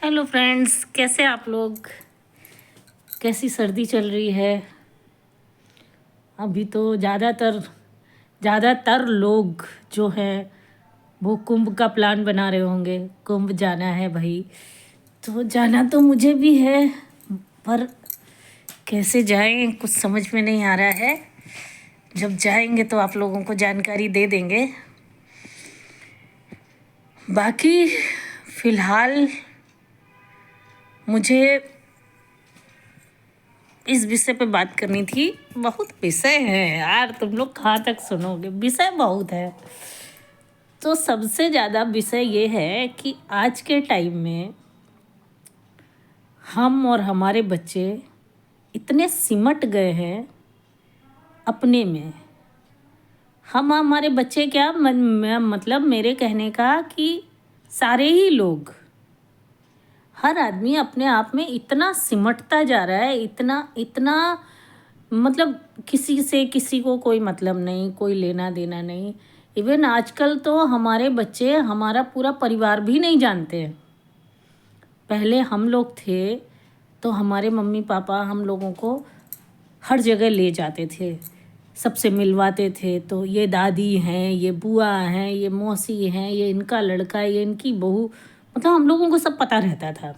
Hello friends, कैसे आप लोग। कैसी सर्दी चल रही है। अभी तो ज़्यादातर लोग जो हैं वो कुंभ का प्लान बना रहे होंगे। कुंभ जाना है भाई, तो जाना तो मुझे भी है, पर कैसे जाएं कुछ समझ में नहीं आ रहा है। जब जाएंगे तो आप लोगों को जानकारी दे देंगे। बाकी फ़िलहाल मुझे इस विषय पे बात करनी थी। बहुत विषय है यार, तुम लोग कहाँ तक सुनोगे, विषय बहुत है। तो सबसे ज़्यादा विषय ये है कि आज के टाइम में हम और हमारे बच्चे इतने सिमट गए हैं अपने में। हम हमारे बच्चे क्या मतलब मेरे कहने का कि सारे ही लोग, हर आदमी अपने आप में इतना सिमटता जा रहा है, इतना इतना मतलब किसी से किसी को कोई मतलब नहीं, कोई लेना देना नहीं। इवन आजकल तो हमारे बच्चे हमारा पूरा परिवार भी नहीं जानते हैं। पहले हम लोग थे तो हमारे मम्मी पापा हम लोगों को हर जगह ले जाते थे, सबसे मिलवाते थे। तो ये दादी हैं, ये बुआ हैं, ये मौसी हैं, ये इनका लड़का है, ये इनकी बहू, मतलब हम लोगों को सब पता रहता था।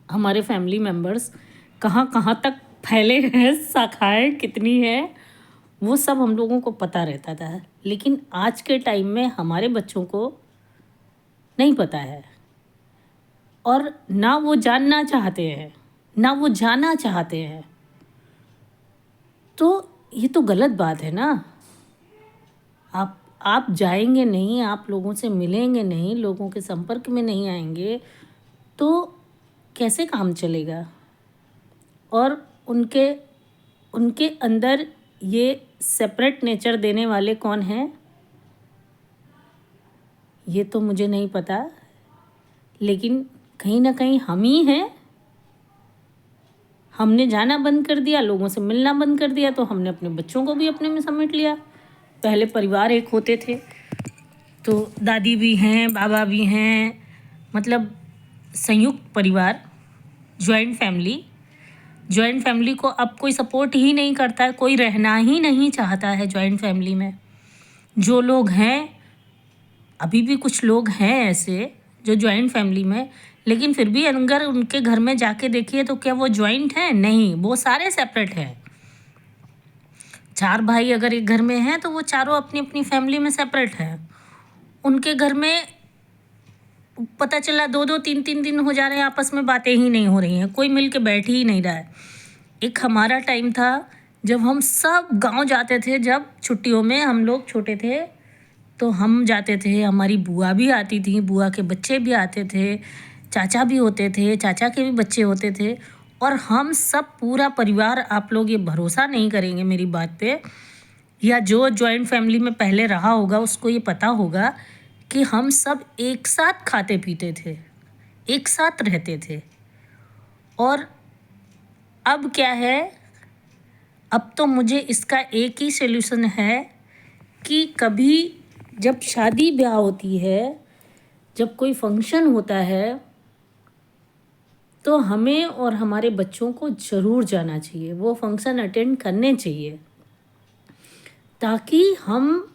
हमारे फैमिली मेम्बर्स कहाँ कहाँ तक फैले हैं, शाखाएँ कितनी हैं, वो सब हम लोगों को पता रहता था। लेकिन आज के टाइम में हमारे बच्चों को नहीं पता है, और ना वो जानना चाहते हैं, ना वो जाना चाहते हैं। तो ये तो गलत बात है ना। आप जाएंगे नहीं, आप लोगों से मिलेंगे नहीं, लोगों के संपर्क में नहीं आएंगे, तो कैसे काम चलेगा। और उनके उनके अंदर ये सेपरेट नेचर देने वाले कौन हैं, ये तो मुझे नहीं पता। लेकिन कहीं ना कहीं हम ही हैं। हमने जाना बंद कर दिया, लोगों से मिलना बंद कर दिया, तो हमने अपने बच्चों को भी अपने में समेट लिया। पहले परिवार एक होते थे, तो दादी भी हैं, बाबा भी हैं, मतलब संयुक्त परिवार, जॉइंट फैमिली को अब कोई सपोर्ट ही नहीं करता है, कोई रहना ही नहीं चाहता है जॉइंट फैमिली में। जो लोग हैं, अभी भी कुछ लोग हैं ऐसे जो जॉइंट फैमिली में, लेकिन फिर भी अगर उनके घर में जाके देखिए तो क्या वो जॉइंट हैं? नहीं, वो सारे सेपरेट हैं। 4 भाई अगर एक घर में हैं तो वो चारों अपनी अपनी फैमिली में सेपरेट हैं। उनके घर में पता चला 2-2 3-3 दिन हो जा रहे हैं, आपस में बातें ही नहीं हो रही हैं, कोई मिल के बैठ ही नहीं रहा है। एक हमारा टाइम था जब हम सब गांव जाते थे, जब छुट्टियों में हम लोग छोटे थे तो हम जाते थे, हमारी बुआ भी आती थी, बुआ के बच्चे भी आते थे, चाचा भी होते थे, चाचा के भी बच्चे होते थे, और हम सब पूरा परिवार, आप लोग ये भरोसा नहीं करेंगे मेरी बात पे, या जो जॉइंट फैमिली में पहले रहा होगा उसको ये पता होगा कि हम सब एक साथ खाते पीते थे, एक साथ रहते थे। और अब क्या है, अब तो मुझे इसका एक ही सल्यूशन है कि कभी जब शादी ब्याह होती है, जब कोई फंक्शन होता है, तो हमें और हमारे बच्चों को ज़रूर जाना चाहिए, वो फंक्शन अटेंड करने चाहिए, ताकि हम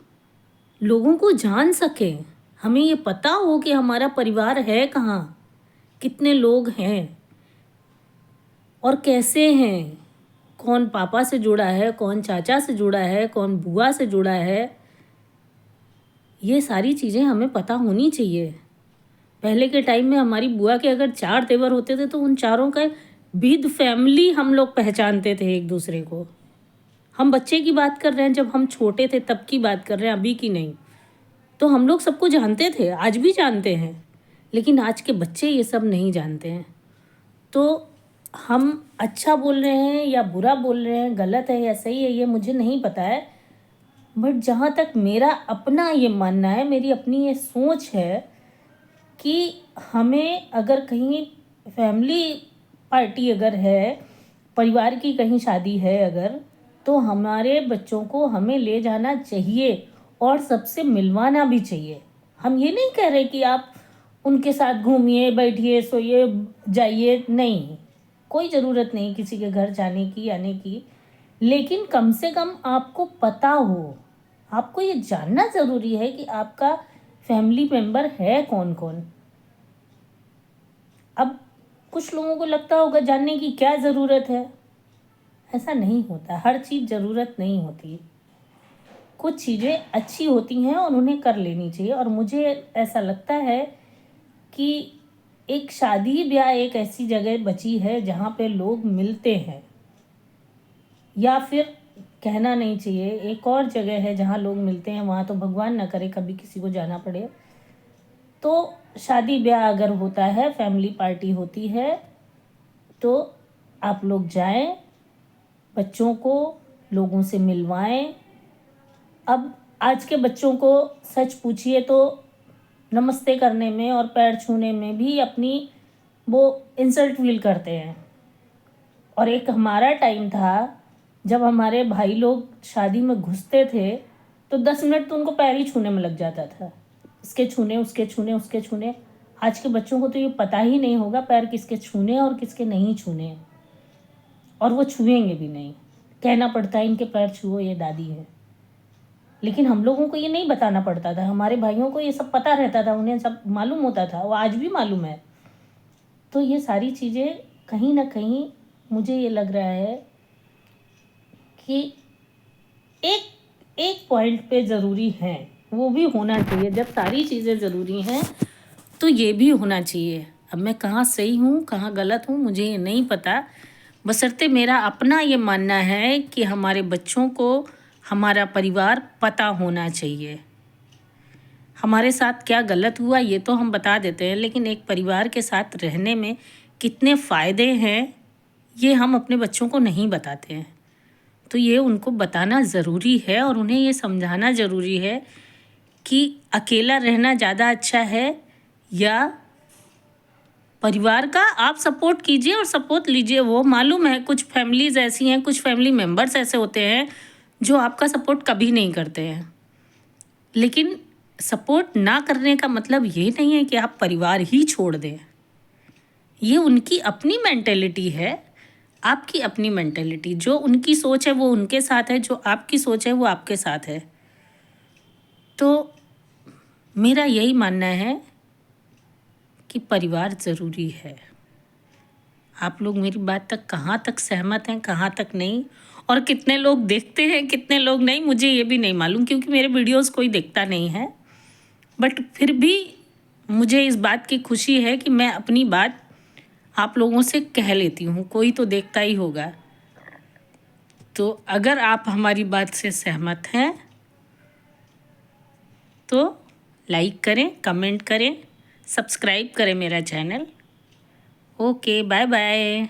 लोगों को जान सकें, हमें ये पता हो कि हमारा परिवार है कहाँ, कितने लोग हैं और कैसे हैं, कौन पापा से जुड़ा है, कौन चाचा से जुड़ा है, कौन बुआ से जुड़ा है। ये सारी चीज़ें हमें पता होनी चाहिए। पहले के टाइम में हमारी बुआ के अगर 4 तेवर होते थे तो उन चारों का विद फैमिली हम लोग पहचानते थे एक दूसरे को। हम बच्चे की बात कर रहे हैं, जब हम छोटे थे तब की बात कर रहे हैं, अभी की नहीं। तो हम लोग सबको जानते थे, आज भी जानते हैं, लेकिन आज के बच्चे ये सब नहीं जानते हैं। तो हम अच्छा बोल रहे हैं या बुरा बोल रहे हैं, गलत है या सही है, ये मुझे नहीं पता है। बट जहाँ तक मेरा अपना ये मानना है, मेरी अपनी ये सोच है कि हमें अगर कहीं फैमिली पार्टी अगर है, परिवार की कहीं शादी है अगर, तो हमारे बच्चों को हमें ले जाना चाहिए और सबसे मिलवाना भी चाहिए। हम ये नहीं कह रहे कि आप उनके साथ घूमिए, बैठिए, सोइए, जाइए, नहीं, कोई ज़रूरत नहीं किसी के घर जाने की, आने की। लेकिन कम से कम आपको पता हो, आपको ये जानना ज़रूरी है कि आपका फैमिली मेंबर है कौन कौन। अब कुछ लोगों को लगता होगा जानने की क्या ज़रूरत है, ऐसा नहीं होता। हर चीज़ ज़रूरत नहीं होती, कुछ चीज़ें अच्छी होती हैं और उन्हें कर लेनी चाहिए। और मुझे ऐसा लगता है कि एक शादी ब्याह एक ऐसी जगह बची है जहाँ पे लोग मिलते हैं, या फिर कहना नहीं चाहिए, एक और जगह है जहाँ लोग मिलते हैं, वहाँ तो भगवान ना करे कभी किसी को जाना पड़े। तो शादी ब्याह अगर होता है, फैमिली पार्टी होती है, तो आप लोग जाएं, बच्चों को लोगों से मिलवाएं। अब आज के बच्चों को सच पूछिए तो नमस्ते करने में और पैर छूने में भी अपनी वो इंसल्ट फील करते हैं। और एक हमारा टाइम था जब हमारे भाई लोग शादी में घुसते थे तो 10 मिनट तो उनको पैर ही छूने में लग जाता था, इसके छूने, उसके छूने, उसके छूने। आज के बच्चों को तो ये पता ही नहीं होगा पैर किसके छूने और किसके नहीं छूने, और वो छुएंगे भी नहीं। कहना पड़ता है इनके पैर छुओ, ये दादी है। लेकिन हम लोगों को ये नहीं बताना पड़ता था, हमारे भाइयों को ये सब पता रहता था, उन्हें सब मालूम होता था, वो आज भी मालूम है। तो ये सारी चीज़ें कहीं ना कहीं मुझे ये लग रहा है कि एक एक पॉइंट पे ज़रूरी है, वो भी होना चाहिए। जब सारी चीज़ें ज़रूरी हैं तो ये भी होना चाहिए। अब मैं कहाँ सही हूँ कहाँ गलत हूँ मुझे ये नहीं पता, बशर्ते मेरा अपना ये मानना है कि हमारे बच्चों को हमारा परिवार पता होना चाहिए। हमारे साथ क्या गलत हुआ ये तो हम बता देते हैं, लेकिन एक परिवार के साथ रहने में कितने फ़ायदे हैं ये हम अपने बच्चों को नहीं बताते हैं। तो ये उनको बताना ज़रूरी है और उन्हें ये समझाना ज़रूरी है कि अकेला रहना ज़्यादा अच्छा है या परिवार का आप सपोर्ट कीजिए और सपोर्ट लीजिए। वो मालूम है कुछ फैमिलीज़ ऐसी हैं, कुछ फैमिली मेम्बर्स ऐसे होते हैं जो आपका सपोर्ट कभी नहीं करते हैं, लेकिन सपोर्ट ना करने का मतलब ये नहीं है कि आप परिवार ही छोड़ दें। ये उनकी अपनी मेंटेलिटी है, आपकी अपनी मेंटेलिटी। जो उनकी सोच है वो उनके साथ है, जो आपकी सोच है वो आपके साथ है। तो मेरा यही मानना है कि परिवार ज़रूरी है। आप लोग मेरी बात तक कहाँ तक सहमत हैं, कहाँ तक नहीं, और कितने लोग देखते हैं कितने लोग नहीं, मुझे ये भी नहीं मालूम क्योंकि मेरे वीडियोस कोई देखता नहीं है। बट फिर भी मुझे इस बात की खुशी है कि मैं अपनी बात आप लोगों से कह लेती हूँ, कोई तो देखता ही होगा। तो अगर आप हमारी बात से सहमत हैं तो लाइक करें, कमेंट करें, सब्सक्राइब करें मेरा चैनल। Okay, bye bye.